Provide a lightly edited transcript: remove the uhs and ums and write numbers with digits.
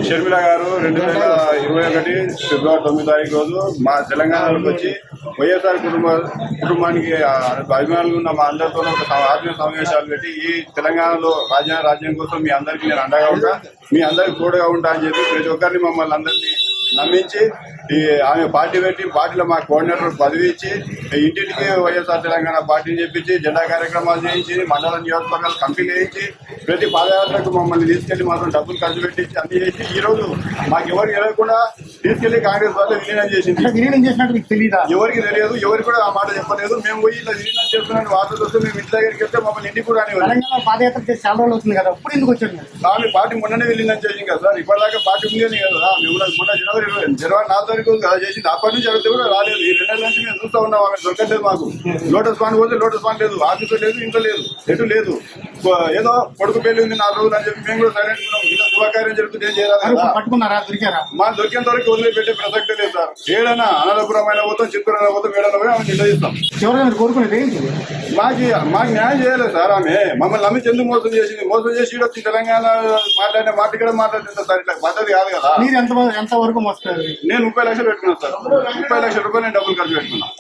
షర్మిల గారు 2021 ఫిబ్రవరి 9 రోజు మా తెలంగాణలోకి వచ్చి వైఎస్ఆర్ కుటుంబానికి అభిమానులు ఉన్న మా అందరితో ఒక ఆత్మీయ సమావేశాలు పెట్టి ఈ తెలంగాణలో రాజ్యం కోసం మీ అందరికీ నేను అండగా ఉంటా, మీ అందరికి తోడుగా ఉంటా అని చెప్పి ప్రతి ఒక్కరిని మమ్మల్ని అందరినీ నమ్మించి ఆమె పార్టీ పెట్టి పార్టీలో మా కోఆర్డినేటర్ పదవి ఇచ్చి ఇంటింటికి వైఎస్ఆర్ తెలంగాణ పార్టీని చెప్పించి జెండా కార్యక్రమాలు చేయించి మండల నియోజకవర్గాలు కంపెనీలు వేయించి ప్రతి పాదయాత్రకు మమ్మల్ని తీసుకెళ్లి మాత్రం డబ్బులు ఖర్చు పెట్టించి అన్ని చేసి ఈ రోజు మాకు ఎవరికి తెలియకుండా తీసుకెళ్లి కాంగ్రెస్ వాళ్ళు విలీనం చేసింది. విలీనం చేసినట్టు మీకు తెలియదా? ఎవరికి తెలియదు, ఎవరికి కూడా ఆ మాట చెప్పలేదు. మేము పోయి ఇట్లా విలీనం చేస్తున్నాను వార్తలు వస్తే మేము ఇంటి దగ్గరికి వెళ్తే మమ్మల్ని ఇంటికి కూడా తెలంగాణ పాదయాత్ర చేసి చాలా రోజులు అవుతుంది కదా, ఇప్పుడు ఎందుకు వచ్చారు? ఆమె పార్టీ మొన్ననే విలీనం చేసింది కదా సార్, ఇప్పటిదాకా పార్టీ ఉంది కదా. మేము మొన్న జనవరి 4 తారీఖు చేసింది, అప్పటి నుంచి అడిగితే కూడా రాలేదు. ఈ 2 నెలల నుంచి మేము చూస్తూ ఉన్నాం, ఆమె దొరకలేదు మాకు. లోటస్ పాండ్ పోతే లోటస్ పాండ్ లేదు, ఆఫీసు లేదు, ఇంట్లో లేదు, ఎటు లేదు. ఏదో కొడుకు పెళ్లి ఉంది 4 రోజులు అని చెప్పి మేము కూడా సైలెంట్ ఉన్నాం. ఇలా శుభకార్యం జరుగుతుంది, ఏం చేయాలి? పట్టుకున్నారా? దొరికారా? మాకు దొరికేంత వరకు వదిలిపెట్టే ప్రసక్తే లేదు సార్. ఏడైనా అనంతపురమైన పోతాం, చిత్తూరు పోతాం, ఏడైనా పోయి ఆమె నిలదీస్తాం. చివరిగా మీరు కోరుకునేది ఏంటి? మాకు న్యాయం చేయలేదు సార్. ఆమె మమ్మల్ని నమ్మించి ఎందుకు మోసం చేసింది? మోసం చేసి వచ్చి తెలంగాణ మాట్లాడిన మాట కూడా మాట్లాడుతుంది సార్. ఇట్లా పద్ధతి కాదు కదా. మీరు ఎంత వరకు మోస్తారు? నేను 30 లక్షలు పెట్టుకున్నాను సార్. 30 లక్షల రూపాయలు నేను డబ్బులు ఖర్చు పెట్టుకున్నాను.